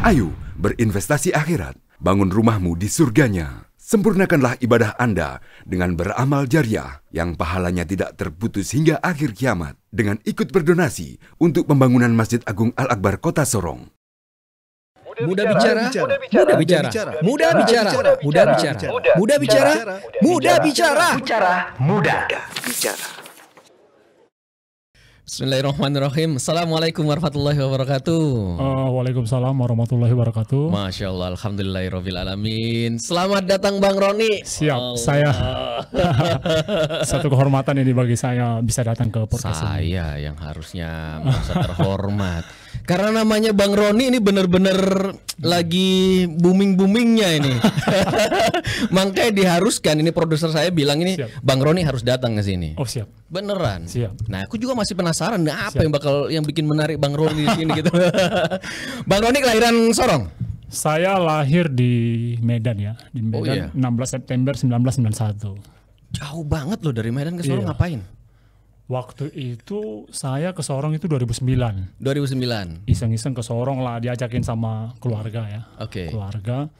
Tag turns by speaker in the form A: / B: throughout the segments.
A: Ayo berinvestasi akhirat, bangun rumahmu di surganya. Sempurnakanlah ibadah Anda dengan beramal jariah yang pahalanya tidak terputus hingga akhir kiamat dengan ikut berdonasi untuk pembangunan Masjid Agung Al-Akbar Kota Sorong.
B: Mudah bicara, mudah bicara, mudah bicara, mudah bicara, mudah bicara, mudah bicara, mudah bicara. Bismillahirrahmanirrahim. Assalamualaikum warahmatullahi wabarakatuh.
C: Waalaikumsalam warahmatullahi wabarakatuh.
B: Masya Allah, alhamdulillahirabbil alamin. Selamat datang Bang Roni.
C: Siap, saya satu kehormatan ini bagi saya bisa datang ke podcast ini.
B: Saya yang harusnya merasa terhormat. Karena namanya Bang Roni ini benar-benar lagi booming-boomingnya ini. Makanya diharuskan, ini produser saya bilang ini siap. Bang Roni harus datang ke sini.
C: Oh siap.
B: Beneran.
C: Siap.
B: Nah, aku juga masih penasaran apa yang bikin menarik Bang Roni di sini gitu. Bang Roni kelahiran Sorong?
C: Saya lahir di Medan ya, di Medan 16 September 1991.
B: Jauh banget loh dari Medan ke Sorong, ngapain?
C: Waktu itu saya ke Sorong itu 2009.
B: 2009.
C: Iseng-iseng ke Sorong lah, diajakin sama keluarga ya.
B: Oke.
C: Keluarga.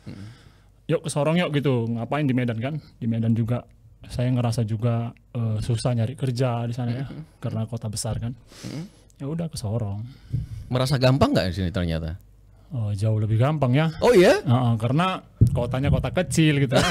C: Yuk ke Sorong yuk gitu. Ngapain di Medan kan? Di Medan juga saya ngerasa juga susah nyari kerja di sana ya, karena kota besar kan. Ya udah ke Sorong. Merasa gampang nggak di sini ternyata? Oh, jauh lebih gampang ya.
B: Oh iya?
C: Karena kotanya kota kecil gitu kan.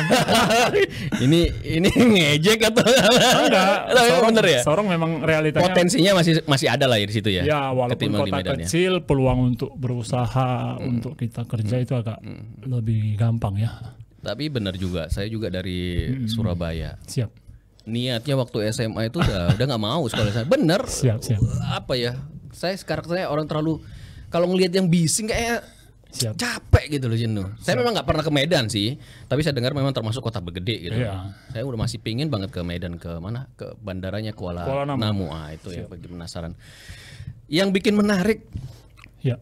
B: ini ngejek atau
C: enggak?
B: Sorong, bener ya?
C: Sorong memang realitanya
B: potensinya masih ada lah ya di situ ya.
C: Ya, walaupun kota kecil, peluang untuk berusaha untuk kita kerja itu agak lebih gampang ya.
B: Tapi benar juga, saya juga dari Surabaya.
C: Siap.
B: Niatnya waktu SMA itu udah nggak mau sekolah saya. Bener.
C: Siap.
B: Apa ya? Sekarang saya orang terlalu kalau ngelihat yang bising kayak capek gitu loh, jenuh. Saya memang nggak pernah ke Medan sih, tapi saya dengar memang termasuk kota bergede gitu. Iya. Saya udah masih pingin banget ke Medan, ke mana? Ke bandaranya Kuala Namu. Itu ya, bagi penasaran. Yang bikin menarik, ya.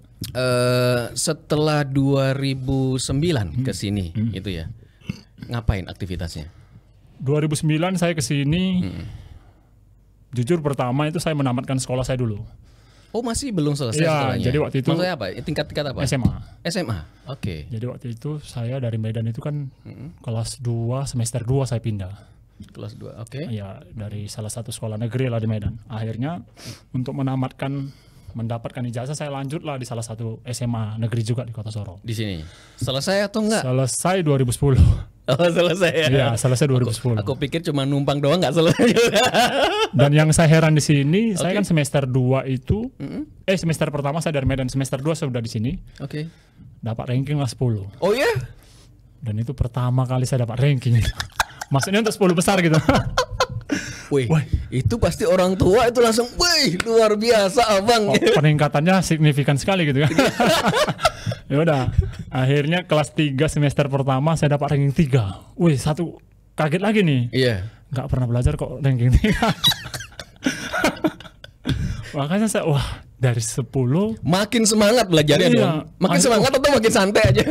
B: Setelah 2009 ke sini, itu ya, ngapain aktivitasnya?
C: 2009 saya ke sini, jujur pertama itu saya menamatkan sekolah saya dulu.
B: Oh, masih belum selesai
C: sekolahnya? Jadi waktu itu
B: maksudnya apa? Tingkat apa? SMA. Oke.
C: Jadi waktu itu saya dari Medan itu kan kelas 2, semester 2 saya pindah.
B: Kelas 2, oke.
C: Ya, dari salah satu sekolah negeri lah di Medan. Akhirnya untuk mendapatkan ijazah saya lanjut lah di salah satu SMA negeri juga di Kota Sorong.
B: Di sini. Selesai atau enggak?
C: Selesai 2010.
B: Oh, selesai ya?
C: Iya, selesai 2010.
B: Aku pikir cuma numpang doang nggak selesai juga.
C: Dan yang saya heran di sini, saya kan semester 2 itu, semester pertama saya dari Medan, semester 2 saya udah di sini.
B: Oke.
C: Dapat ranking lah 10.
B: Oh iya?
C: Dan itu pertama kali saya dapat ranking. Maksudnya untuk 10 besar gitu.
B: Wih, itu pasti orang tua itu langsung, wih, luar biasa abang.
C: Peningkatannya signifikan sekali gitu kan. Ya udah, akhirnya kelas 3 semester pertama saya dapat ranking 3. Wih, satu kaget lagi nih.
B: Iya.
C: Nggak pernah belajar kok ranking 3. Makanya saya dari 10
B: makin semangat belajarnya dong. Makin semangat atau makin santai aja.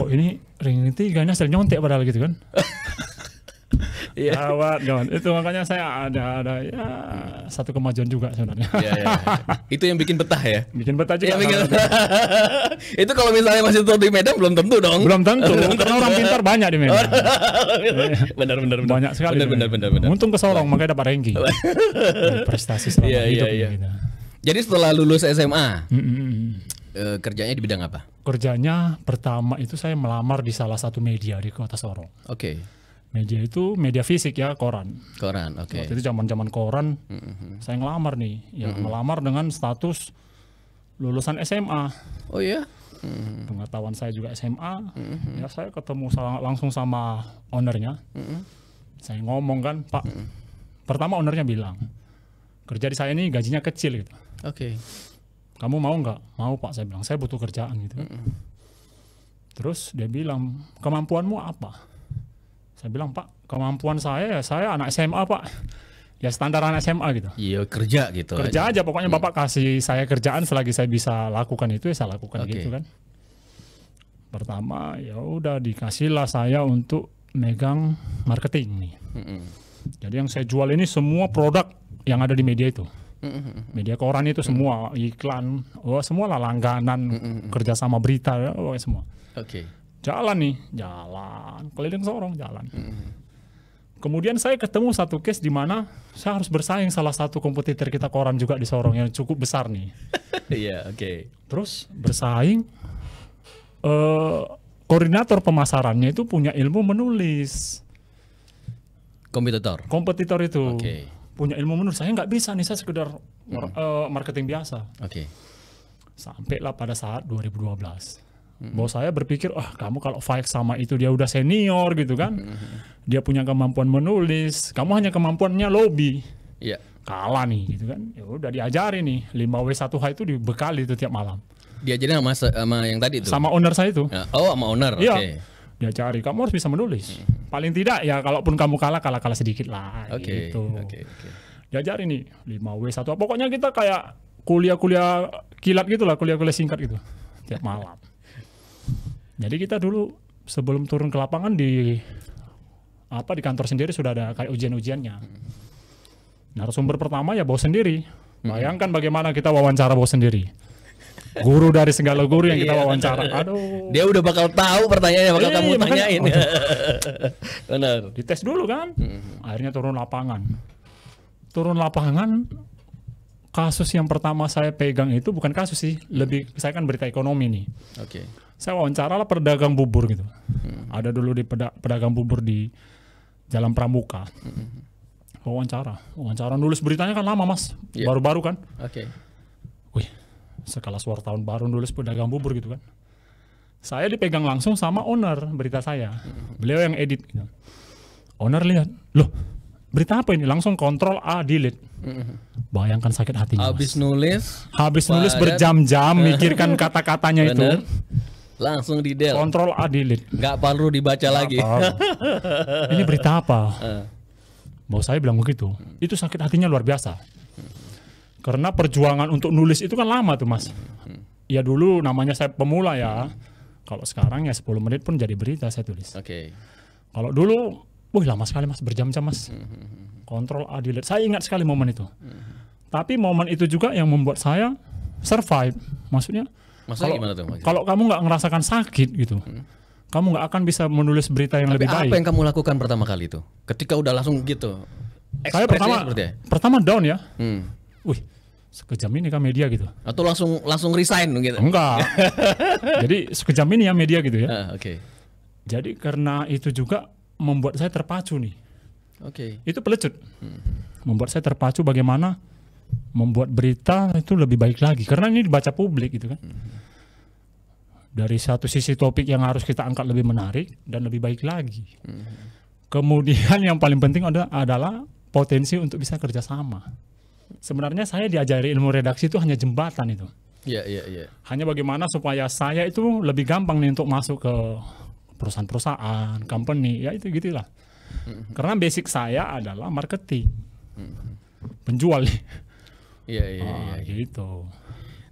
C: Ini ranking 3 nya hasil nyontek padahal gitu kan. Gawat. Itu makanya saya ada ya satu kemajuan juga sebenarnya.
B: Itu yang bikin betah ya.
C: Bikin betah juga.
B: Itu kalau misalnya masih tuh di Medan belum tentu dong.
C: Belum tentu. Karena orang pintar banyak di Medan.
B: Benar.
C: Banyak sekali.
B: Benar.
C: Untung ke Sorong makanya dapat ranking. Prestasi selama hidup. Gitu.
B: Jadi setelah lulus SMA, kerjanya di bidang apa?
C: Kerjanya pertama itu saya melamar di salah satu media di Kota Sorong.
B: Oke.
C: Media itu media fisik ya, koran.
B: Koran, oke.
C: Waktu itu zaman koran, saya ngelamar nih. Ya, melamar dengan status lulusan SMA.
B: Oh iya?
C: Pengetahuan saya juga SMA. Ya, saya ketemu langsung sama ownernya. Saya ngomong kan, Pak. Pertama ownernya bilang, kerja di saya ini gajinya kecil gitu.
B: Oke.
C: Kamu mau nggak? Mau Pak, saya bilang. Saya butuh kerjaan gitu. Terus dia bilang, kemampuanmu apa? Saya bilang, Pak, kemampuan saya anak SMA, Pak. Ya standar anak SMA gitu.
B: Iya, kerja gitu.
C: Kerja aja pokoknya Bapak kasih saya kerjaan selagi saya bisa lakukan itu ya saya lakukan gitu kan. Pertama ya udah dikasihlah saya untuk megang marketing nih. Jadi yang saya jual ini semua produk yang ada di media itu. Media koran itu semua iklan, semua lah langganan, kerjasama berita, semua. Jalan keliling Sorong jalan. Kemudian saya ketemu satu case di mana saya harus bersaing salah satu kompetitor kita koran juga di Sorong yang cukup besar nih. Terus bersaing, koordinator pemasarannya itu punya ilmu menulis. Kompetitor itu punya ilmu menulis. Saya nggak bisa nih, saya sekedar marketing biasa. Sampailah pada saat 2012. Bahwa saya berpikir, kamu kalau fight sama itu dia udah senior gitu kan, dia punya kemampuan menulis, kamu hanya kemampuannya lobby, kalah nih gitu kan. Ya udah diajari nih 5W1H itu dibekali itu tiap malam. Diajarin
B: sama yang tadi itu?
C: Sama owner saya itu.
B: Sama owner.
C: Iya. Diajari, kamu harus bisa menulis. Paling tidak ya kalaupun kamu kalah sedikit lah. Gitu. Diajari nih 5W1H. Pokoknya kita kayak kuliah-kuliah kilat gitu lah, kuliah-kuliah singkat gitu tiap malam. Jadi kita dulu sebelum turun ke lapangan di kantor sendiri sudah ada kayak ujian-ujiannya. Narasumber pertama ya bos sendiri. Bayangkan bagaimana kita wawancara bos sendiri. Guru dari segala guru yang kita wawancara. Aduh.
B: Dia udah bakal tahu pertanyaannya, bakal kamu tanyain. Benar.
C: Dites dulu kan. Akhirnya turun lapangan. Kasus yang pertama saya pegang itu bukan kasus sih, lebih saya kan berita ekonomi nih. Saya wawancara lah pedagang bubur gitu. Ada dulu di pedagang bubur di Jalan Pramuka. Wawancara nulis beritanya kan lama mas, baru-baru kan. Wih, sekelas wartawan baru nulis pedagang bubur gitu kan. Saya dipegang langsung sama owner berita saya. Beliau yang edit gitu. Owner lihat, loh berita apa ini? Langsung kontrol A, delete. Bayangkan sakit hatinya.
B: Habis nulis
C: berjam-jam mikirkan kata-katanya itu.
B: Langsung di delete.
C: Kontrol A, delete.
B: Nggak perlu dibaca lagi.
C: Ini berita apa? Bahwa saya bilang begitu. Itu sakit hatinya luar biasa. Karena perjuangan untuk nulis itu kan lama tuh mas. Ya dulu namanya saya pemula ya. Kalau sekarang ya 10 menit pun jadi berita saya tulis. Kalau dulu lama sekali mas, berjam-jam mas. Kontrol A, delete. Saya ingat sekali momen itu. Tapi momen itu juga yang membuat saya survive. Maksudnya kalau kamu nggak ngerasakan sakit gitu, kamu nggak akan bisa menulis berita yang lebih baik.
B: Apa yang kamu lakukan pertama kali itu? Ketika udah langsung gitu?
C: Saya pertama down ya. Wih, sekejam ini kan media gitu.
B: Atau langsung resign gitu?
C: Enggak. Jadi sekejam ini ya media gitu ya. Jadi karena itu juga membuat saya terpacu nih. Itu pelecut. Membuat saya terpacu bagaimana membuat berita itu lebih baik lagi. Karena ini dibaca publik gitu kan. Dari satu sisi topik yang harus kita angkat lebih menarik dan lebih baik lagi. Kemudian yang paling penting adalah potensi untuk bisa kerjasama. Sebenarnya saya diajari ilmu redaksi itu hanya jembatan itu. Hanya bagaimana supaya saya itu lebih gampang nih untuk masuk ke perusahaan-perusahaan, company, ya itu gitulah. Karena basic saya adalah marketing, penjual. Gitu.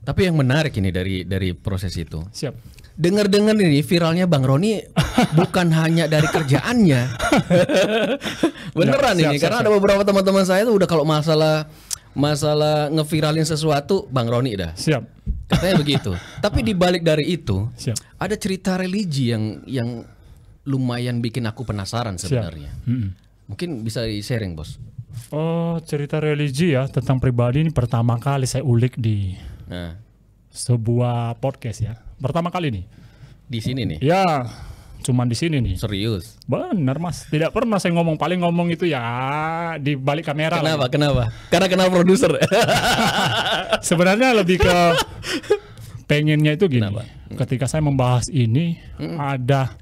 B: Tapi yang menarik ini dari proses itu.
C: Siap.
B: Dengar-dengar ini viralnya Bang Roni bukan hanya dari kerjaannya. Beneran ini, karena ada beberapa teman-teman saya tuh udah kalau masalah ngeviralin sesuatu Bang Roni dah.
C: Siap.
B: Katanya begitu. Tapi dibalik dari itu, ada cerita religi yang lumayan bikin aku penasaran sebenarnya. Mungkin bisa di-sharing, Bos.
C: Cerita religi ya tentang pribadi ini pertama kali saya ulik di sebuah podcast ya. Pertama kali nih.
B: Di sini nih?
C: Ya, cuman di sini nih.
B: Serius?
C: Benar mas, tidak pernah saya paling ngomong itu ya di balik kamera.
B: Kenapa? Karena kenal produser.
C: Sebenarnya lebih ke pengennya itu gini. Ketika saya membahas ini ada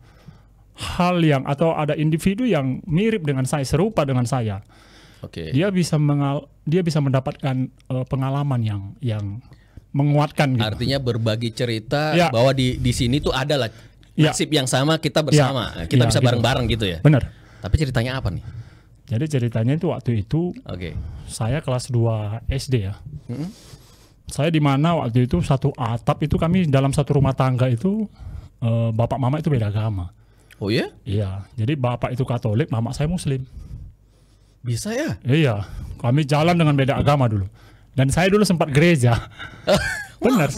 C: hal yang atau ada individu yang mirip dengan saya, serupa dengan saya. Dia bisa mendapatkan pengalaman yang menguatkan. Gitu.
B: Artinya berbagi cerita bahwa di sini tuh ada lah nasib yang sama, kita bersama, kita bisa bareng-bareng gitu ya.
C: Benar.
B: Tapi ceritanya apa nih?
C: Jadi ceritanya itu waktu itu saya kelas 2 SD ya. Saya di mana waktu itu satu atap itu kami dalam satu rumah tangga itu bapak mama itu beda agama.
B: Oh ya?
C: Iya. Jadi bapak itu Katolik, mama saya Muslim.
B: Bisa ya?
C: Iya. Kami jalan dengan beda agama dulu. Dan saya dulu sempat gereja. Benar.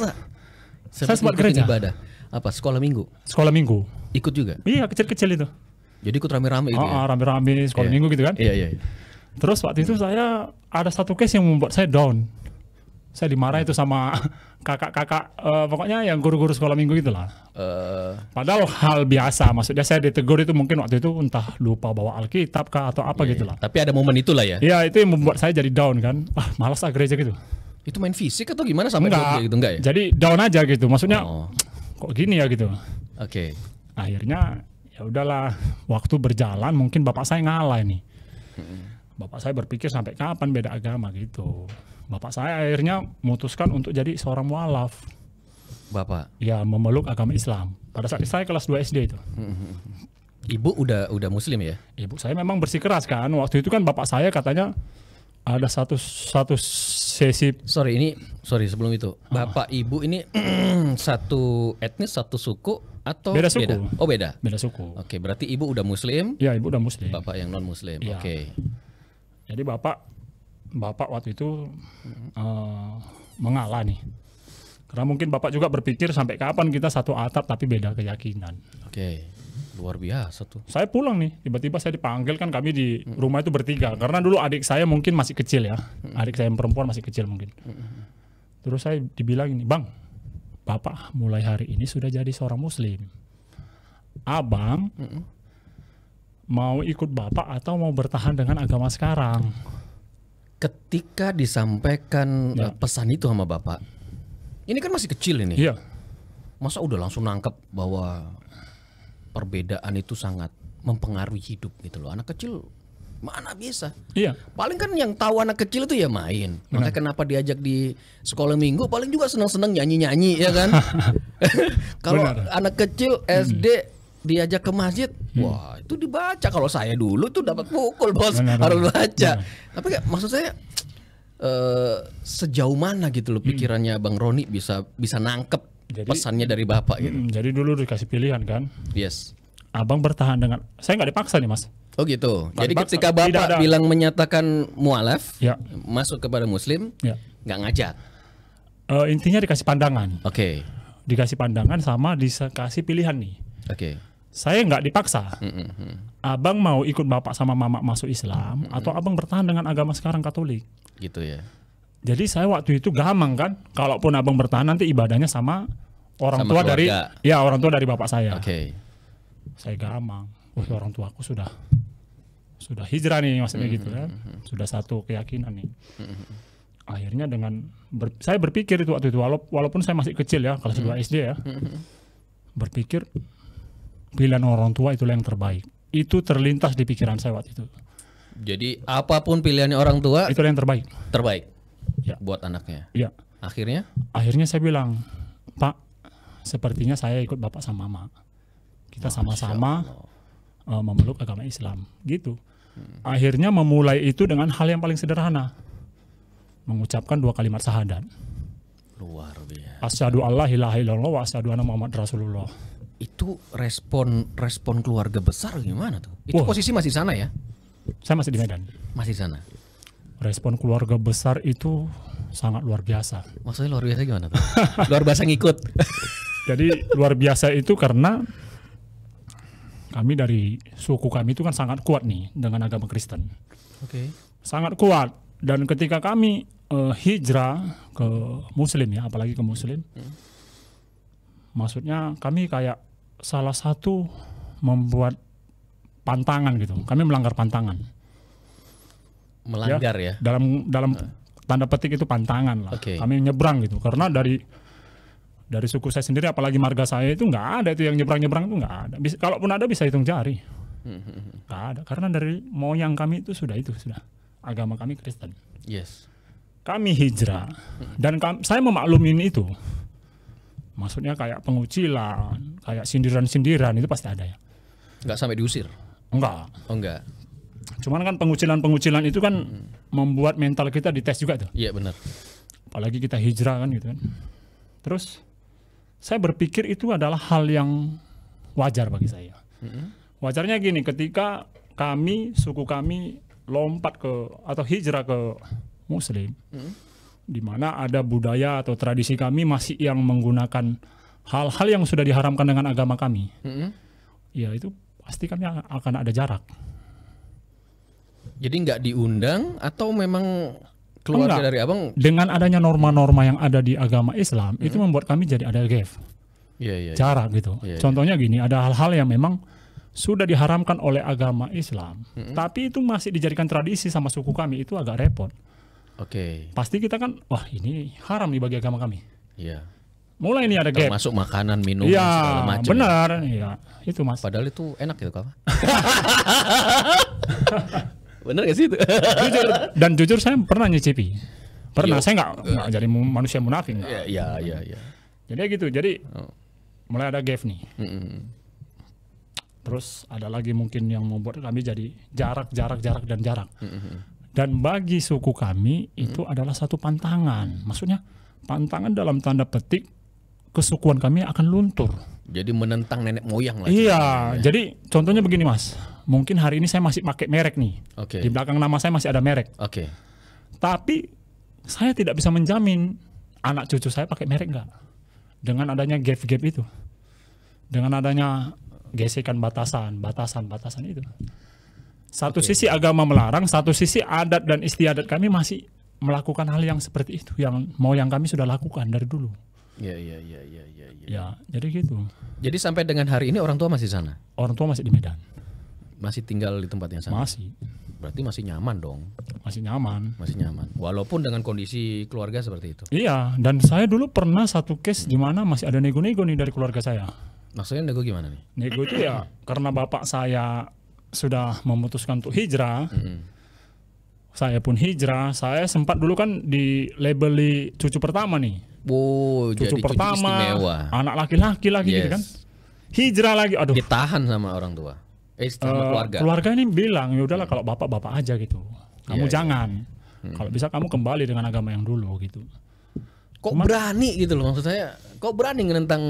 C: Saya sempat gereja.
B: Ibadah. Apa? Sekolah minggu?
C: Sekolah minggu.
B: Ikut juga?
C: Iya, kecil-kecil itu.
B: Jadi ikut rame-rame itu ya?
C: Rame-rame sekolah minggu gitu kan.
B: Iya.
C: Terus waktu itu saya ada satu case yang membuat saya down. Saya dimarahin itu sama kakak-kakak, pokoknya yang guru-guru sekolah minggu itulah. Padahal hal biasa, maksudnya saya ditegur itu mungkin waktu itu entah lupa bawa Alkitab kah atau apa gitulah.
B: Tapi ada momen itulah ya?
C: Iya, itu yang membuat saya jadi down kan. Malas gereja gitu.
B: Itu main fisik atau gimana sampai gitu? Enggak ya?
C: Jadi down aja gitu, maksudnya kok gini ya gitu.
B: Oke.
C: Akhirnya ya udahlah, waktu berjalan mungkin bapak saya ngalah nih. Bapak saya berpikir sampai kapan beda agama gitu. Bapak saya akhirnya memutuskan untuk jadi seorang mualaf.
B: Bapak?
C: Ya, memeluk agama Islam. Pada saat saya kelas 2 SD itu.
B: Ibu udah muslim ya?
C: Ibu saya memang bersikeras kan. Waktu itu kan bapak saya katanya ada satu sesi.
B: Sorry sebelum itu. Bapak ibu ini satu etnis, satu suku atau
C: beda suku?
B: Oh beda?
C: Beda suku.
B: Oke, berarti ibu udah muslim?
C: Ya, ibu udah muslim.
B: Bapak yang non muslim.
C: Ya.
B: Oke.
C: Jadi bapak waktu itu mengalah nih. Karena mungkin bapak juga berpikir sampai kapan kita satu atap tapi beda keyakinan.
B: Oke, luar biasa tuh.
C: Saya pulang nih, tiba-tiba saya dipanggil kan, kami di rumah itu bertiga. Karena dulu adik saya mungkin masih kecil ya. Adik saya yang perempuan masih kecil mungkin. Terus saya dibilang ini, Bang, Bapak mulai hari ini sudah jadi seorang muslim. Abang mau ikut Bapak atau mau bertahan dengan agama sekarang?
B: Ketika disampaikan pesan itu sama bapak, ini kan masih kecil ini.
C: Iya.
B: Masa udah langsung nangkep bahwa perbedaan itu sangat mempengaruhi hidup gitu loh. Anak kecil mana bisa.
C: Iya.
B: Paling kan yang tahu anak kecil itu ya main. Makanya kenapa diajak di sekolah minggu paling juga seneng-seneng nyanyi-nyanyi ya kan. Kalau anak kecil SD diajak ke masjid, wah itu dibaca. Kalau saya dulu tuh dapat pukul bos, harus baca. Tapi maksud saya sejauh mana gitu loh pikirannya Bang Roni bisa nangkep pesannya dari bapak gitu.
C: Jadi dulu dikasih pilihan kan.
B: Yes.
C: Abang bertahan dengan, saya nggak dipaksa nih mas.
B: Oh gitu. Jadi
C: dipaksa.
B: ketika bapak bilang menyatakan mualaf, masuk kepada muslim, nggak ngajak.
C: Intinya dikasih pandangan.
B: Oke.
C: Dikasih pandangan sama dikasih pilihan nih.
B: Oke.
C: Saya nggak dipaksa. Abang mau ikut bapak sama mama masuk Islam atau abang bertahan dengan agama sekarang Katolik.
B: Gitu ya.
C: Jadi saya waktu itu gamang kan, kalaupun abang bertahan nanti ibadahnya sama orang tua keluarga. orang tua dari bapak saya.
B: Oke.
C: Saya gamang. Orang tuaku sudah hijrah nih maksudnya gitu kan. Sudah satu keyakinan nih. Akhirnya saya berpikir itu waktu itu walaupun saya masih kecil ya, kelas 2 SD ya. Berpikir pilihan orang tua itulah yang terbaik. Itu terlintas di pikiran saya waktu itu.
B: Jadi apapun pilihannya orang tua,
C: itulah yang terbaik.
B: Terbaik.
C: Ya.
B: Buat anaknya.
C: Iya. Akhirnya saya bilang, Pak, sepertinya saya ikut bapak sama mama. Kita sama-sama memeluk agama Islam, gitu. Akhirnya memulai itu dengan hal yang paling sederhana, mengucapkan 2 kalimat syahadat.
B: Luar biasa.
C: Asyhadu alla ilaha illallah wa asyhadu anna Muhammad Rasulullah.
B: Itu respon keluarga besar gimana tuh? Itu posisi masih sana ya?
C: Saya masih di Medan.
B: Masih sana.
C: Respon keluarga besar itu sangat luar biasa.
B: Maksudnya luar biasa gimana tuh? Luar biasa ngikut.
C: Jadi luar biasa itu karena kami dari suku kami itu kan sangat kuat nih dengan agama Kristen.
B: Oke.
C: Sangat kuat. Dan ketika kami hijrah ke Muslim ya, apalagi ke Muslim, maksudnya kami kayak salah satu membuat pantangan gitu. Kami melanggar pantangan.
B: Melanggar ya?
C: Dalam tanda petik itu pantangan lah.
B: Okay.
C: Kami nyebrang gitu. Karena dari suku saya sendiri, apalagi marga saya itu nggak ada itu yang nyebrang-nyebrang itu nggak ada. Kalaupun ada bisa hitung jari. Nggak ada. Karena dari moyang kami itu sudah agama kami Kristen.
B: Yes.
C: Kami hijrah dan saya memaklumin itu. Maksudnya kayak pengucilan, kayak sindiran-sindiran itu pasti ada ya.
B: Nggak sampai diusir?
C: Enggak.
B: Oh enggak.
C: Cuman kan pengucilan itu kan membuat mental kita dites juga tuh.
B: Iya benar.
C: Apalagi kita hijrah kan gitu kan. Terus saya berpikir itu adalah hal yang wajar bagi saya. Wajarnya gini, ketika suku kami lompat atau hijrah ke Muslim, di mana ada budaya atau tradisi kami masih yang menggunakan hal-hal yang sudah diharamkan dengan agama kami, ya itu pasti kami akan ada jarak.
B: Jadi nggak diundang atau memang keluarga dari abang?
C: Dengan adanya norma-norma yang ada di agama Islam itu membuat kami jadi ada gap, jarak gitu. Contohnya gini, ada hal-hal yang memang sudah diharamkan oleh agama Islam, tapi itu masih dijadikan tradisi sama suku kami, itu agak repot. Pasti kita kan, wah ini haram nih bagi agama kami. Mulai ini ada gap.
B: Masuk makanan, minum, segala macam.
C: Benar, ya itu Mas.
B: Padahal itu enak gitu kawan. Bener gak sih itu?
C: Jujur saya pernah nyicipi. Pernah, saya nggak jadi manusia munafik.
B: Iya.
C: Jadi gitu, jadi mulai ada gap nih. Terus ada lagi mungkin yang membuat kami jadi jarak dan jarak. Dan bagi suku kami itu adalah satu pantangan. Maksudnya pantangan dalam tanda petik kesukuan kami akan luntur.
B: Jadi menentang nenek moyang lah.
C: Iya, jadi contohnya begini Mas. Mungkin hari ini saya masih pakai merek nih. Di belakang nama saya masih ada merek. Tapi saya tidak bisa menjamin anak cucu saya pakai merek enggak. Dengan adanya gap itu. Dengan adanya gesekan batasan itu. Satu sisi agama melarang, satu sisi adat dan istiadat kami masih melakukan hal yang seperti itu, yang kami sudah lakukan dari dulu. Ya, jadi gitu.
B: Jadi sampai dengan hari ini orang tua masih sana?
C: Orang tua masih di Medan.
B: Masih tinggal di tempat yang sama?
C: Masih.
B: Berarti masih nyaman dong?
C: Masih nyaman.
B: Walaupun dengan kondisi keluarga seperti itu?
C: Iya, dan saya dulu pernah satu case di mana masih ada nego-nego nih dari keluarga saya.
B: Maksudnya nego gimana nih?
C: Nego itu ya karena bapak saya sudah memutuskan untuk hijrah. Saya pun hijrah. Saya sempat dulu kan dilabeli cucu pertama nih.
B: Cucu
C: pertama,
B: istimewa.
C: Anak laki-laki lagi gitu kan. Hijrah lagi, aduh.
B: Ditahan sama orang tua. Sama keluarga.
C: Keluarga ini bilang, ya udahlah kalau bapak aja gitu. Kamu jangan. Kalau bisa kamu kembali dengan agama yang dulu gitu.
B: Kok berani gitu loh, maksud saya. Kok berani menentang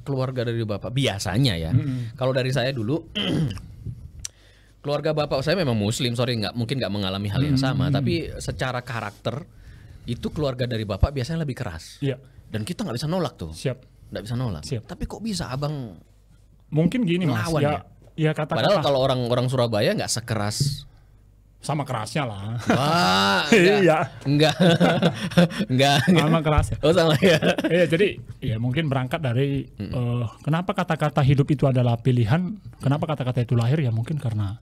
B: keluarga dari bapak? Biasanya ya. Kalau dari saya dulu keluarga bapak saya memang muslim, mungkin nggak mengalami hal yang sama, tapi secara karakter itu keluarga dari bapak biasanya lebih keras. Dan kita nggak bisa nolak tuh. Nggak bisa nolak. Tapi kok bisa abang?
C: Mungkin gini Mas. Ya kata-kata.
B: Padahal kalau orang Surabaya nggak sekeras.
C: Sama kerasnya lah.
B: Wah, enggak.
C: Sama kerasnya.
B: Oh sama ya.
C: Iya, jadi ya mungkin berangkat dari kenapa kata-kata hidup itu adalah pilihan. Kenapa kata-kata itu lahir ya mungkin karena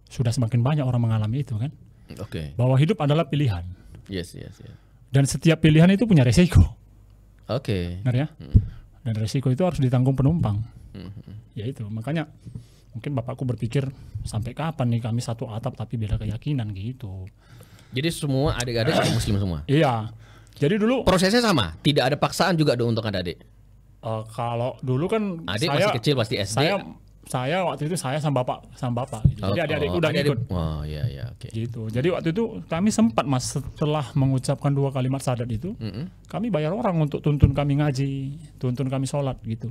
C: sudah semakin banyak orang mengalami itu kan. Bahwa hidup adalah pilihan.
B: Yes.
C: Dan setiap pilihan itu punya resiko. Benar ya? Dan resiko itu harus ditanggung penumpang. Ya itu, makanya mungkin bapakku berpikir sampai kapan nih kami satu atap tapi beda keyakinan gitu.
B: Jadi semua adik-adik muslim semua?
C: Iya. Jadi dulu
B: prosesnya sama? Tidak ada paksaan juga untuk adik-adik?
C: Kalau dulu kan
B: adik masih kecil pasti SD.
C: Saya waktu itu saya sama bapak gitu. Jadi adik-adikku udah ikut.
B: Oh iya oke.
C: Gitu. Jadi waktu itu kami sempat Mas setelah mengucapkan 2 kalimat syahadat itu, kami bayar orang untuk tuntun kami ngaji, tuntun kami sholat gitu.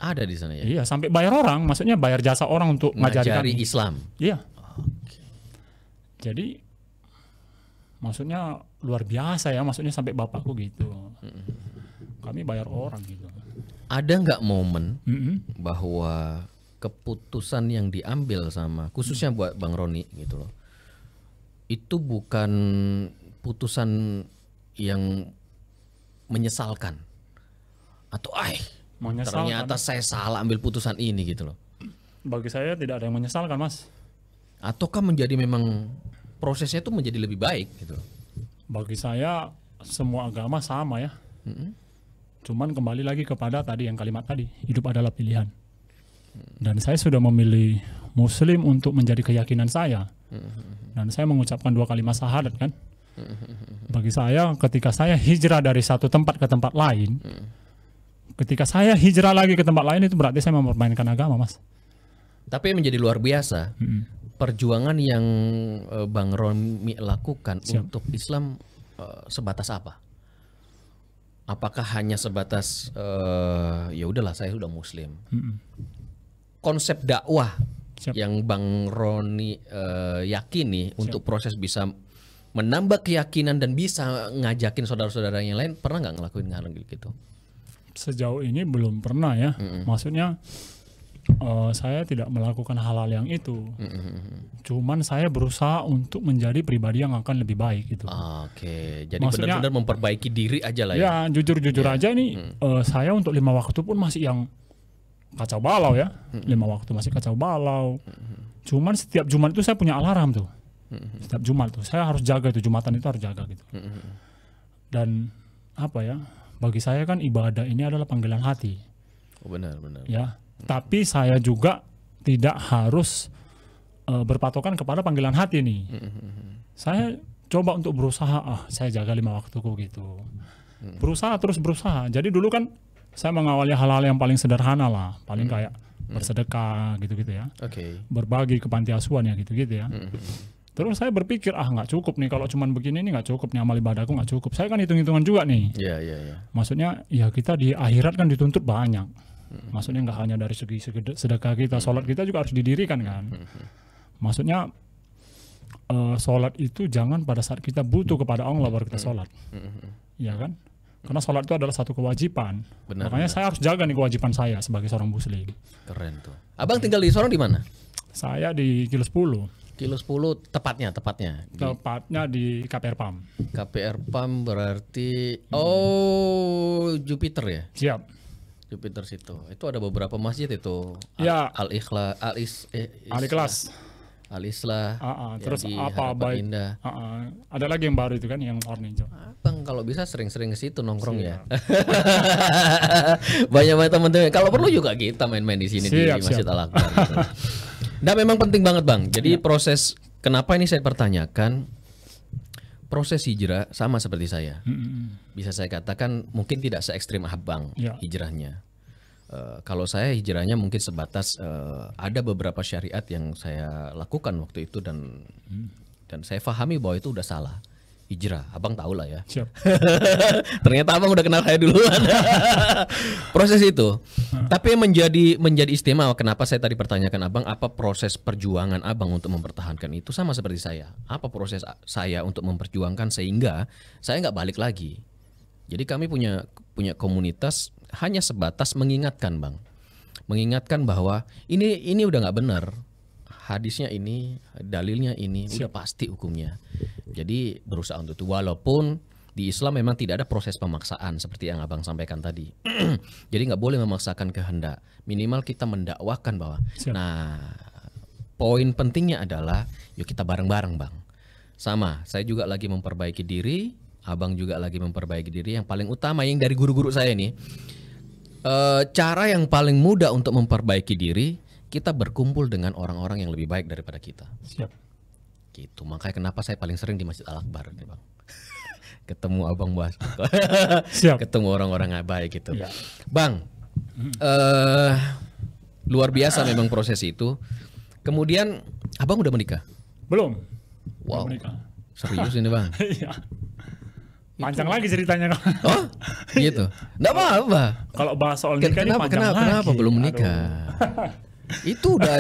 B: Ada di sana ya?
C: Iya, sampai bayar orang, maksudnya bayar jasa orang untuk ngajari
B: Islam.
C: Iya. Jadi maksudnya luar biasa ya, maksudnya sampai bapakku gitu. Kami bayar orang gitu.
B: Ada nggak momen bahwa keputusan yang diambil sama khususnya buat Bang Roni gitu loh, itu bukan putusan yang menyesalkan atau ternyata saya salah ambil putusan ini gitu loh?
C: Bagi saya tidak ada yang menyesalkan Mas.
B: Ataukah menjadi memang prosesnya itu menjadi lebih baik gitu?
C: Bagi saya semua agama sama ya. Cuman kembali lagi kepada tadi yang kalimat tadi, hidup adalah pilihan. Dan saya sudah memilih Muslim untuk menjadi keyakinan saya. Dan saya mengucapkan 2 kalimat syahadat kan. Bagi saya ketika saya hijrah dari satu tempat ke tempat lain, ketika saya hijrah lagi ke tempat lain itu berarti saya mempermainkan agama Mas.
B: Tapi menjadi luar biasa perjuangan yang Bang Roni lakukan untuk Islam sebatas apa? Apakah hanya sebatas ya udahlah saya sudah Muslim? Konsep dakwah yang Bang Roni yakini untuk proses bisa menambah keyakinan dan bisa ngajakin saudara-saudara yang lain, pernah nggak ngelakuin hal gitu?
C: Sejauh ini belum pernah ya. Maksudnya saya tidak melakukan hal-hal yang itu. Cuman saya berusaha untuk menjadi pribadi yang akan lebih baik gitu.
B: Oke, jadi benar-benar memperbaiki diri aja lah ya.
C: Ya, jujur-jujur aja nih, saya untuk 5 waktu pun masih yang kacau balau ya. 5 waktu masih kacau balau. Cuman setiap Jumat itu saya punya alarm tuh. Setiap Jumat tuh saya harus jaga itu, Jumatan itu harus jaga gitu. Dan apa ya? Bagi saya kan ibadah ini adalah panggilan hati.
B: Oh, benar.
C: Ya. Tapi saya juga tidak harus berpatokan kepada panggilan hati nih. Saya coba untuk berusaha, saya jaga 5 waktuku gitu. Terus berusaha. Jadi dulu kan saya mengawali hal-hal yang paling sederhana lah, paling kayak bersedekah gitu-gitu ya. Berbagi ke panti asuhan ya gitu-gitu ya. Terus saya berpikir, nggak cukup nih kalau cuman begini nih, nggak cukup nih, amal ibadahku nggak cukup. Saya kan hitung-hitungan juga nih. Maksudnya ya kita di akhirat kan dituntut banyak. Maksudnya nggak hanya dari segi sedekah kita, sholat kita juga harus didirikan kan. Maksudnya sholat itu jangan pada saat kita butuh kepada Allah baru kita sholat, ya kan? Karena sholat itu adalah satu kewajiban. Makanya saya harus jaga nih kewajiban saya sebagai seorang muslim.
B: Keren tuh. Abang tinggal di Sorong di mana?
C: Saya di Kilo 10.
B: Kilo 10 tepatnya.
C: Tepatnya di KPR PAM.
B: KPR PAM berarti Jupiter ya?
C: Siap.
B: Jupiter situ. Itu ada beberapa masjid itu.
C: Ya.
B: Al-Ikhlas. Al-Islah.
C: Terus apa baik? Ada lagi yang baru itu kan yang warna hijau.
B: Bang kalau bisa sering-sering ke situ nongkrong ya. Banyak teman-teman. Kalau perlu juga kita main-main di sini di Masjid Al-Akbar. Gitu. Nah memang penting banget Bang. Jadi proses kenapa ini saya pertanyakan, proses hijrah sama seperti saya. Bisa saya katakan mungkin tidak se ekstrim Abang hijrahnya. Kalau saya hijrahnya mungkin sebatas ada beberapa syariat yang saya lakukan waktu itu dan saya pahami bahwa itu udah salah. Hijrah, Abang tahu lah ya.
C: Siap.
B: Ternyata Abang udah kenal saya duluan. Proses itu. Tapi menjadi istimewa kenapa saya tadi pertanyakan Abang apa proses perjuangan Abang untuk mempertahankan itu sama seperti saya. Apa proses saya untuk memperjuangkan sehingga saya nggak balik lagi. Jadi kami punya komunitas hanya sebatas mengingatkan Bang. Mengingatkan bahwa ini udah nggak benar. Hadisnya ini, dalilnya ini, udah pasti hukumnya. Jadi berusaha untuk itu. Walaupun di Islam memang tidak ada proses pemaksaan seperti yang Abang sampaikan tadi. Jadi nggak boleh memaksakan kehendak. Minimal kita mendakwakan bahwa. Nah, poin pentingnya adalah yuk kita bareng-bareng Bang. Sama, saya juga lagi memperbaiki diri. Abang juga lagi memperbaiki diri. Yang paling utama yang dari guru-guru saya nih. Cara yang paling mudah untuk memperbaiki diri, kita berkumpul dengan orang-orang yang lebih baik daripada kita.
C: Siap.
B: Gitu. Makanya kenapa saya paling sering di Masjid Al-Akbar nih Bang. Ketemu Abang Bas.
C: Siap.
B: Ketemu orang-orang yang baik gitu. Ya. Bang, luar biasa memang proses itu. Kemudian Abang udah menikah?
C: Belum.
B: Wow.
C: Belum menikah.
B: Serius ini Bang?
C: Iya. Panjang lagi ceritanya.
B: Oh gitu. Nggak apa-apa.
C: Kalau bahas soal nikah ini panjang lagi.
B: Kenapa belum menikah? Itu udah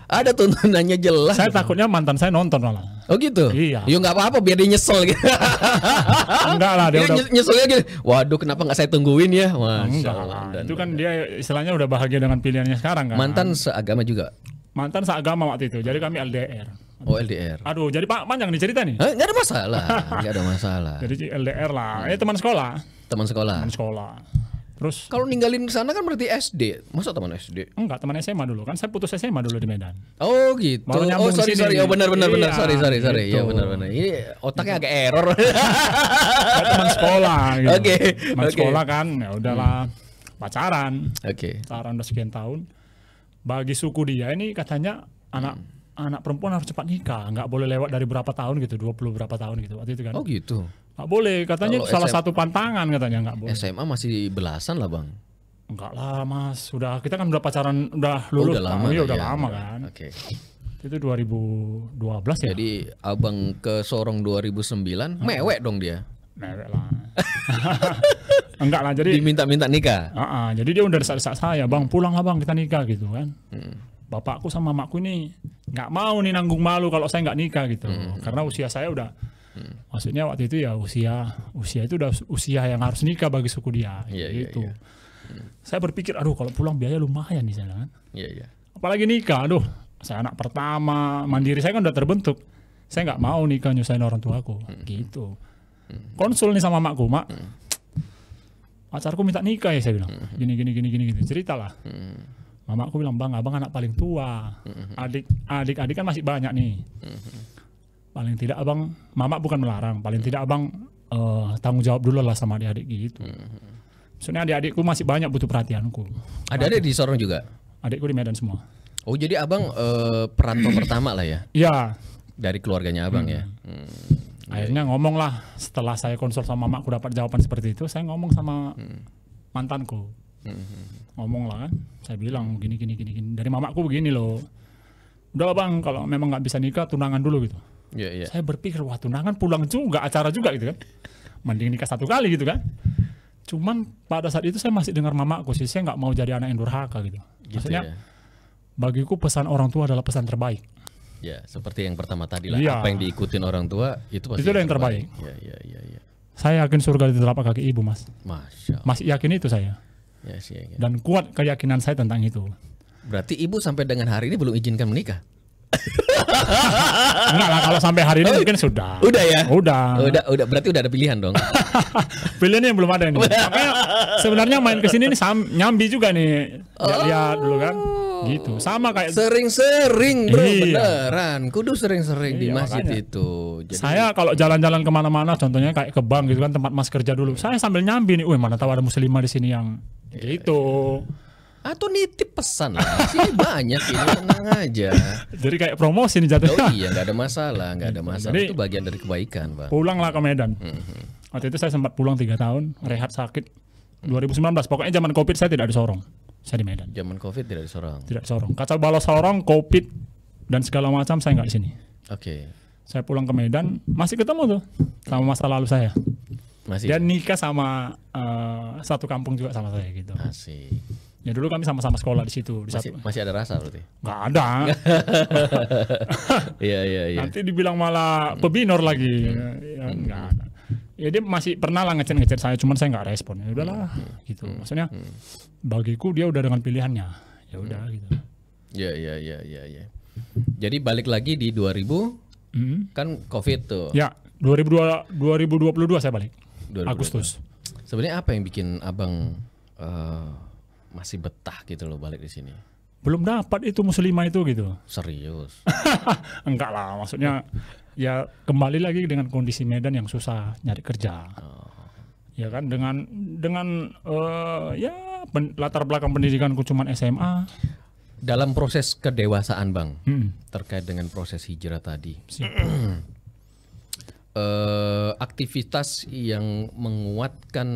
B: ada tuntunannya jelas.
C: Saya takutnya mantan saya nonton malah.
B: Oh gitu?
C: Iya.
B: Ya nggak apa-apa biar dia nyesel gitu.
C: Enggak lah dia udah
B: nyeselnya gitu. Waduh kenapa nggak saya tungguin ya?
C: Enggak lah. Itu kan dia istilahnya udah bahagia dengan pilihannya sekarang kan.
B: Mantan seagama juga?
C: Mantan seagama waktu itu. Jadi kami LDR.
B: Oh LDR.
C: Aduh jadi panjang nih cerita nih.
B: Nggak ada masalah. Nggak ada masalah.
C: Jadi LDR lah. Teman sekolah.
B: Teman sekolah.
C: Teman sekolah. Terus
B: kalau ninggalin ke sana kan berarti SD. Masa teman SD?
C: Enggak, teman SMA dulu. Kan saya putus SMA dulu di Medan.
B: Oh gitu. Oh sorry. Oh benar. Sorry.
C: Gitu.
B: Iya benar. Ini otaknya agak error.
C: Teman sekolah gitu.
B: Oke.
C: Teman sekolah kan ya udahlah pacaran.
B: Oke.
C: Pacaran udah sekian tahun. Bagi suku dia ini katanya anak perempuan harus cepat nikah, nggak boleh lewat dari berapa tahun gitu, 20 berapa tahun gitu waktu itu kan.
B: Oh gitu.
C: Nggak boleh, katanya
B: kalau
C: salah satu pantangan katanya nggak boleh.
B: SMA masih belasan lah Bang.
C: Enggak lah Mas, sudah kita kan udah pacaran, udah lulus.
B: Udah lama,
C: udah lama kan.
B: Oke.
C: Itu 2012 ya.
B: Jadi Abang ke Sorong 2009, mewek dong dia.
C: Mewek lah. Enggak lah, jadi
B: diminta-minta nikah.
C: Jadi dia udah desak-desak saya, Bang pulang lah Bang kita nikah gitu kan. Bapakku sama mamaku ini nggak mau nih nanggung malu kalau saya nggak nikah gitu. Karena usia saya udah Maksudnya waktu itu ya usia itu udah usia yang harus nikah bagi suku dia. Gitu. Saya berpikir, aduh kalau pulang biaya lumayan nih saya kan. Apalagi nikah, aduh saya anak pertama, mandiri saya kan udah terbentuk. Saya nggak mau nikah nyusahin orang tuaku, gitu. Konsul nih sama makku, mak, pacarku minta nikah ya, saya bilang, gini, ceritalah. Mamaku bilang, bang, abang anak paling tua, adik kan masih banyak nih. Paling tidak abang, mama bukan melarang, paling tidak abang tanggung jawab dulu lah sama adik-adik gitu. Soalnya adik-adikku masih banyak butuh perhatianku.
B: Ada adik di Sorong juga?
C: Adikku di Medan semua.
B: Oh jadi abang perantau pertama lah ya?
C: Iya.
B: Dari keluarganya abang ya?
C: Akhirnya ngomong lah, setelah saya konsul sama mamaku dapat jawaban seperti itu, saya ngomong sama mantanku. Ngomong lah kan, saya bilang gini. Dari mamaku begini loh. Udah bang, kalau memang nggak bisa nikah, tunangan dulu gitu. Saya berpikir, wah tunangan pulang juga, acara juga gitu kan. Mending nikah 1 kali gitu kan. Cuman pada saat itu saya masih dengar mamaku sih, saya nggak mau jadi anak yang durhaka gitu. Maksudnya, bagiku pesan orang tua adalah pesan terbaik.
B: Ya, seperti yang pertama tadi lah. Apa yang diikutin orang tua itu pasti
C: yang terbaik.
B: Ya.
C: Saya yakin surga di telapak kaki ibu, Mas.
B: Masya Allah.
C: Masih yakin itu saya.
B: Ya.
C: Dan kuat keyakinan saya tentang itu.
B: Berarti ibu sampai dengan hari ini belum izinkan menikah?
C: Enggak lah, kalau sampai hari ini mungkin sudah.
B: Udah ya?
C: Udah.
B: Berarti udah ada pilihan dong.
C: Pilihannya yang belum ada ini. Makanya sebenarnya main kesini nih nyambi juga nih. Lihat dulu kan. Gitu. Sama kayak
B: sering-sering bro, beneran. Kudu sering-sering di masjid makanya. Itu. Jadi,
C: saya kalau jalan-jalan kemana-mana, contohnya kayak ke bank gitu kan, tempat mas kerja dulu. Saya sambil nyambi nih, mana tahu ada muslimah di sini yang gitu.
B: Atau nitip pesan lah, sih banyak ini, tenang aja.
C: Jadi kayak promosi nih jatuhnya.
B: Oh iya, nggak ada masalah. Jadi, itu bagian dari kebaikan, Pak.
C: Pulanglah ke Medan. Waktu itu saya sempat pulang 3 tahun, rehat sakit. 2019, pokoknya zaman Covid saya tidak di Sorong. Saya di Medan.
B: Zaman Covid tidak di Sorong.
C: Tidak di Sorong. Kacau balau Sorong, Covid dan segala macam saya nggak di sini.
B: Oke.
C: Saya pulang ke Medan, masih ketemu tuh sama masa lalu saya.
B: Masih.
C: Dan nikah sama satu kampung juga sama saya gitu.
B: Asik.
C: Ya dulu kami sama-sama sekolah di situ.
B: Masih ada rasa berarti?
C: Nggak ada.
B: Iya.
C: Nanti dibilang malah pebinor lagi. Ya, nggak ada. Ya dia masih pernah lah ngechat saya, cuman saya nggak respon. Ya udahlah, gitu. Maksudnya bagiku dia udah dengan pilihannya. Ya udah gitu.
B: Iya. Jadi balik lagi di 2000 kan Covid tuh.
C: Ya, 2022 saya balik.
B: 2022.
C: Agustus.
B: Sebenarnya apa yang bikin abang masih betah gitu loh balik di sini?
C: Belum dapat itu muslimah itu gitu.
B: Serius?
C: Enggak lah, maksudnya ya kembali lagi dengan kondisi Medan yang susah nyari kerja. Ya kan dengan latar belakang pendidikanku cuma SMA.
B: Dalam proses kedewasaan bang, terkait dengan proses hijrah tadi, aktivitas yang menguatkan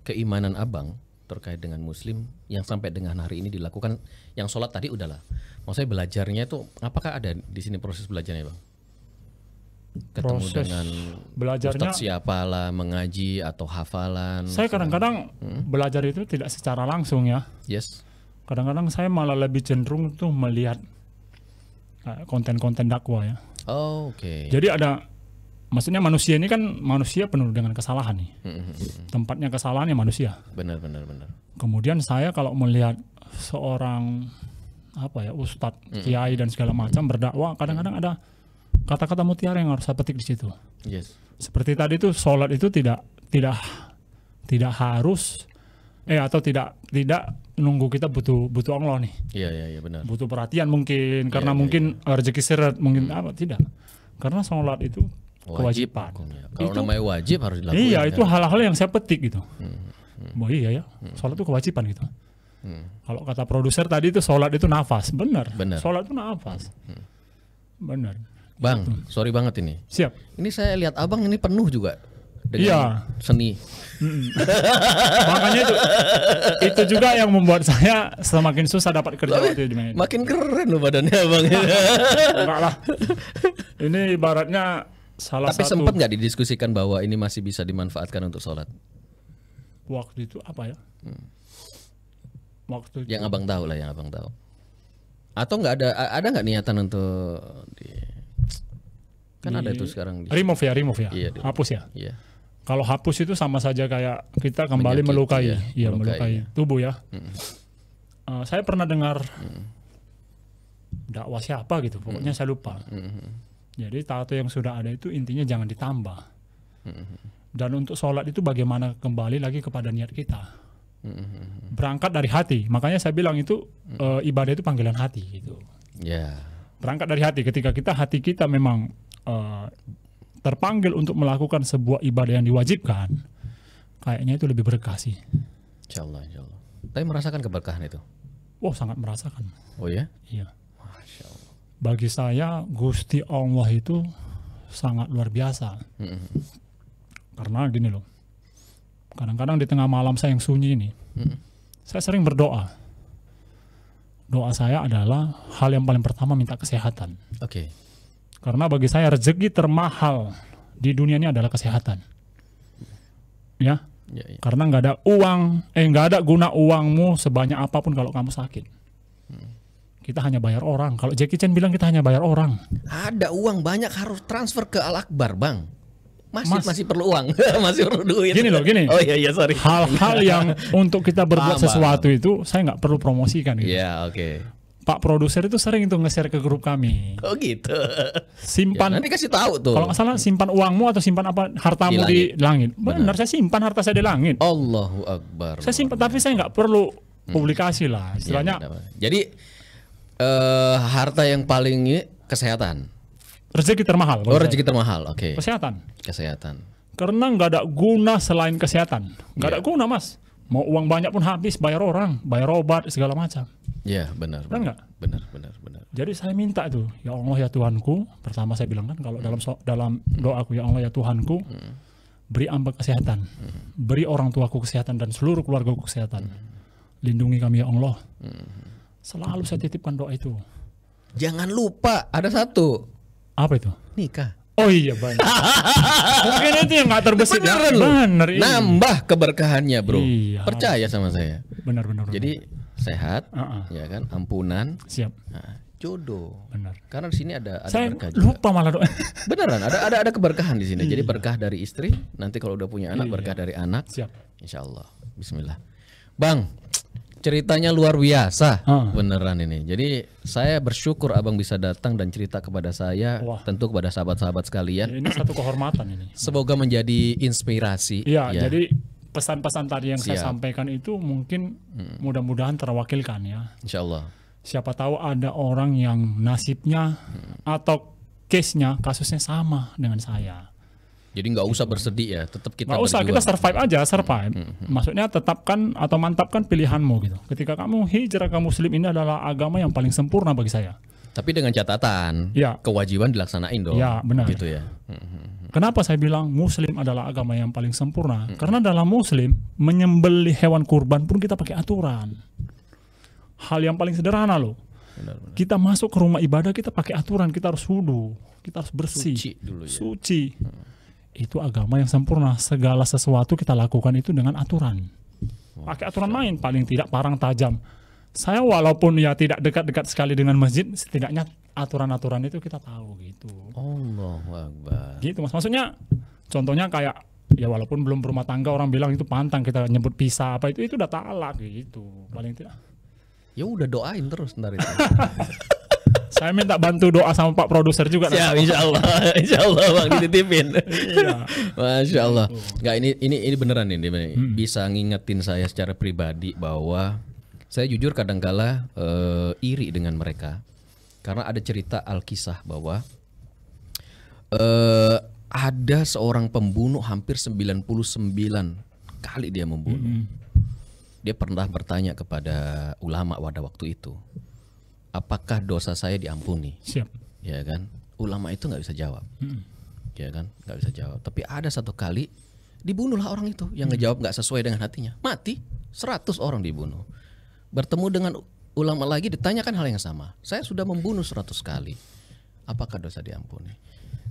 B: keimanan abang terkait dengan Muslim yang sampai dengan hari ini dilakukan, yang sholat tadi udahlah. Maksudnya belajarnya itu, apakah ada di sini proses belajarnya bang? Ketemu
C: Proses
B: dengan
C: belajarnya
B: ustadz siapa lah, mengaji atau hafalan.
C: Saya kadang-kadang belajar itu tidak secara langsung ya.
B: Yes.
C: Kadang-kadang saya malah lebih cenderung tuh melihat konten-konten dakwah ya.
B: Oh, oke.
C: Jadi maksudnya manusia ini kan manusia penuh dengan kesalahan nih. Tempatnya kesalahannya manusia.
B: Benar.
C: Kemudian saya kalau melihat seorang ustadz, kiai dan segala macam berdakwah, kadang-kadang ada kata-kata mutiara yang harus saya petik di situ.
B: Yes.
C: Seperti tadi tuh sholat itu tidak harus atau tidak nunggu kita butuh Allah nih.
B: Iya benar.
C: Butuh perhatian mungkin karena mungkin rezeki seret mungkin tidak. Karena sholat itu kewajiban.
B: Kalau namanya wajib harus dilakukan.
C: Iya, itu hal-hal yang saya petik gitu. Oh iya ya, sholat itu kewajiban gitu. Kalau kata produser tadi itu sholat itu nafas, benar. Sholat itu nafas. Benar.
B: Bang, sorry banget ini.
C: Siap.
B: Ini saya lihat abang ini penuh juga dengan seni.
C: Makanya itu juga yang membuat saya semakin susah dapat kerja waktu di Medan.
B: Makin keren loh badannya abang.
C: Enggak lah. Ini ibaratnya salah
B: Tapi
C: satu.
B: sempat nggak didiskusikan bahwa ini masih bisa dimanfaatkan untuk sholat?
C: Waktu itu apa ya? Waktu itu.
B: Yang abang tahu lah, Atau nggak ada nggak niatan untuk Kan ada itu sekarang.
C: Remove ya.
B: Iya,
C: Hapus ya.
B: Iya.
C: Kalau hapus itu sama saja kayak kita kembali melukai, melukai tubuh ya. Saya pernah dengar dakwah siapa gitu, pokoknya saya lupa. Jadi tato yang sudah ada itu intinya jangan ditambah. Dan untuk sholat itu bagaimana kembali lagi kepada niat kita. Berangkat dari hati, makanya saya bilang itu ibadah itu panggilan hati gitu. Berangkat dari hati, ketika hati kita memang terpanggil untuk melakukan sebuah ibadah yang diwajibkan, kayaknya itu lebih berkah sih.
B: Insyaallah. Tapi merasakan keberkahan itu?
C: Oh, sangat merasakan.
B: Oh ya?
C: Iya.
B: Masya Allah.
C: Bagi saya Gusti Allah itu sangat luar biasa. Karena gini loh, kadang-kadang di tengah malam saya yang sunyi ini, saya sering berdoa. Doa saya adalah hal yang paling pertama minta kesehatan.
B: Oke.
C: Karena bagi saya rezeki termahal di dunia ini adalah kesehatan. Ya. Karena nggak ada guna uangmu sebanyak apapun kalau kamu sakit. Kita hanya bayar orang. Kalau Jackie Chan bilang kita hanya bayar orang.
B: Ada uang banyak harus transfer ke Al-Akbar, Bang. Masih perlu uang, masih perlu duit.
C: Gini. Oh
B: iya, sorry.
C: Hal-hal yang untuk kita berbuat sesuatu itu saya nggak perlu promosikan. Gitu.
B: Iya, oke.
C: Pak produser itu sering itu nge-share ke grup kami.
B: Oh gitu.
C: Simpan.
B: Nanti kasih tahu tuh.
C: Kalau nggak salah simpan uangmu atau simpan apa hartamu di langit. Benar, saya simpan harta saya di langit.
B: Allahu Akbar.
C: Saya simpan, tapi saya nggak perlu publikasi lah. Istilahnya.
B: Jadi harta yang paling ini kesehatan.
C: Rezeki termahal.
B: Rezeki termahal. Oke.
C: Kesehatan. Karena nggak ada guna selain kesehatan. Nggak ada guna, Mas. Mau uang banyak pun habis, bayar orang, bayar obat segala macam.
B: Iya, benar. Benar.
C: Jadi saya minta itu, ya Allah ya Tuhanku. Pertama saya bilang kan kalau dalam doaku, ya Allah ya Tuhanku, beri hamba kesehatan, beri orang tuaku kesehatan dan seluruh keluargaku kesehatan. Lindungi kami ya Allah. Selalu saya titipkan doa itu.
B: Jangan lupa ada satu.
C: Apa itu?
B: Nikah.
C: Oh iya, banyak. Mungkin itu yang nggak terbesit.
B: Bener. Nambah keberkahannya, bro.
C: Iya,
B: percaya sama saya.
C: Benar.
B: Jadi sehat, ya kan, ampunan.
C: Siap.
B: Jodoh.
C: Benar.
B: Karena di sini ada
C: saya
B: berkah juga.
C: Lupa malah doa.
B: Beneran ada keberkahan di sini. Jadi berkah dari istri. Nanti kalau udah punya anak, berkah dari anak.
C: Siap.
B: Insya Allah. Bismillah. Bang, ceritanya luar biasa, beneran ini. Jadi saya bersyukur abang bisa datang dan cerita kepada saya, tentu kepada sahabat-sahabat sekalian.
C: Ini satu kehormatan ini.
B: Semoga menjadi inspirasi.
C: Iya, jadi pesan-pesan tadi yang saya sampaikan itu mungkin mudah-mudahan terwakilkan ya.
B: Insya Allah.
C: Siapa tahu ada orang yang nasibnya atau kasusnya sama dengan saya.
B: Jadi nggak usah bersedih ya, tetap kita
C: nggak usah, kita survive aja, Maksudnya tetapkan atau mantapkan pilihanmu gitu. Ketika kamu hijrah ke Muslim, ini adalah agama yang paling sempurna bagi saya.
B: Tapi dengan catatan, kewajiban dilaksanain dong.
C: Ya, benar.
B: Gitu ya.
C: Kenapa saya bilang Muslim adalah agama yang paling sempurna? Karena dalam Muslim, menyembelih hewan kurban pun kita pakai aturan. Hal yang paling sederhana loh.
B: Benar.
C: Kita masuk ke rumah ibadah, kita pakai aturan, kita harus wudu, kita harus bersih,
B: suci dulu ya.
C: Suci. Itu agama yang sempurna. Segala sesuatu kita lakukan itu dengan aturan. Pakai aturan main, paling tidak parang tajam. Saya walaupun ya tidak dekat-dekat sekali dengan masjid, setidaknya aturan-aturan itu kita tahu gitu.
B: Allahu Akbar.
C: Gitu Mas. Maksudnya contohnya kayak ya walaupun belum berumah tangga, orang bilang itu pantang kita nyebut pisah apa itu udah talak gitu. Paling tidak.
B: Ya udah doain terus ntar itu.
C: Saya minta bantu doa sama Pak produser juga.
B: Siap, insya Allah Bang dititipin. Iya. Masya Allah. Nggak, ini beneran ini bisa ngingetin saya secara pribadi bahwa saya jujur kadangkala iri dengan mereka karena ada cerita Alkisah bahwa ada seorang pembunuh hampir 99 kali dia membunuh. Dia pernah bertanya kepada ulama pada waktu itu, apakah dosa saya diampuni?
C: Siap.
B: Ya kan? Ulama itu nggak bisa jawab. Ya kan? Nggak bisa jawab. Tapi ada satu kali dibunuhlah orang itu yang ngejawab nggak sesuai dengan hatinya. Mati. 100 orang dibunuh. Bertemu dengan ulama lagi ditanyakan hal yang sama. Saya sudah membunuh 100 kali. Apakah dosa diampuni?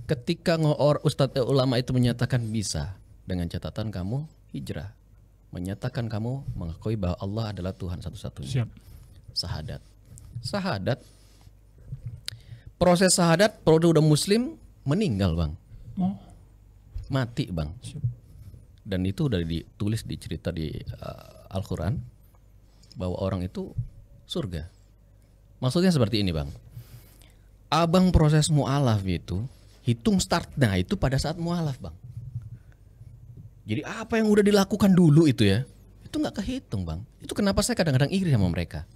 B: Ketika ustadz ulama itu menyatakan bisa, dengan catatan kamu hijrah. Menyatakan kamu mengakui bahwa Allah adalah Tuhan satu-satunya.
C: Siap.
B: Sahadat. Proses sahadat, kalau udah muslim, meninggal bang,
C: Oh,
B: mati bang. Dan itu udah ditulis di cerita di Al-Quran bahwa orang itu surga. Maksudnya seperti ini bang, abang proses mu'alaf itu hitung startnya itu pada saat mu'alaf bang. Jadi apa yang udah dilakukan dulu itu ya, itu nggak kehitung bang. Itu kenapa saya kadang-kadang iri sama mereka.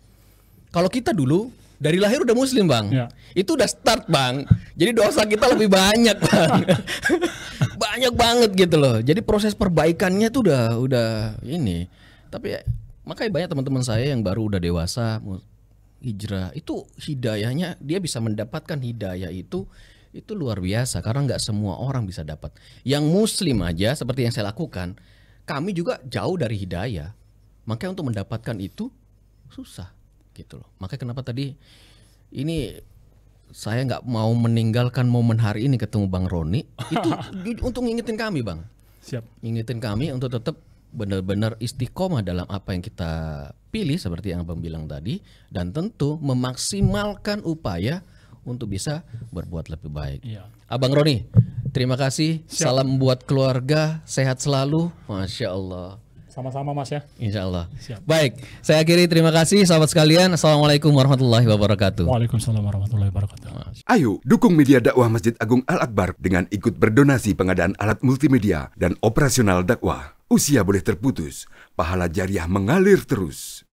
B: Kalau kita dulu dari lahir udah muslim bang,
C: Ya.
B: itu udah start bang. Jadi dosa kita lebih banyak bang, banyak banget gitu loh. Jadi proses perbaikannya tuh udah ini. Tapi makanya banyak teman-teman saya yang baru udah dewasa hijrah, itu hidayahnya dia bisa mendapatkan hidayah itu luar biasa karena nggak semua orang bisa dapat. Yang muslim aja seperti yang saya lakukan, kami juga jauh dari hidayah. Makanya untuk mendapatkan itu susah gitu loh. Makanya kenapa tadi ini saya nggak mau meninggalkan momen hari ini ketemu Bang Roni itu untuk ngingetin kami bang.
C: siap.
B: Ngingetin kami untuk tetap benar-benar istiqomah dalam apa yang kita pilih seperti yang Abang bilang tadi, dan tentu memaksimalkan upaya untuk bisa berbuat lebih baik.
C: Iya.
B: Abang Roni, terima kasih.
C: Siap.
B: Salam buat keluarga, sehat selalu. Masya Allah.
C: Sama-sama Mas ya.
B: Insya Allah.
C: Siap.
B: Baik, saya akhiri. Terima kasih sahabat sekalian. Assalamualaikum warahmatullahi wabarakatuh.
C: Waalaikumsalam warahmatullahi wabarakatuh.
A: Ayo dukung media dakwah Masjid Agung Al-Akbar dengan ikut berdonasi pengadaan alat multimedia dan operasional dakwah. Usia boleh terputus, pahala jariah mengalir terus.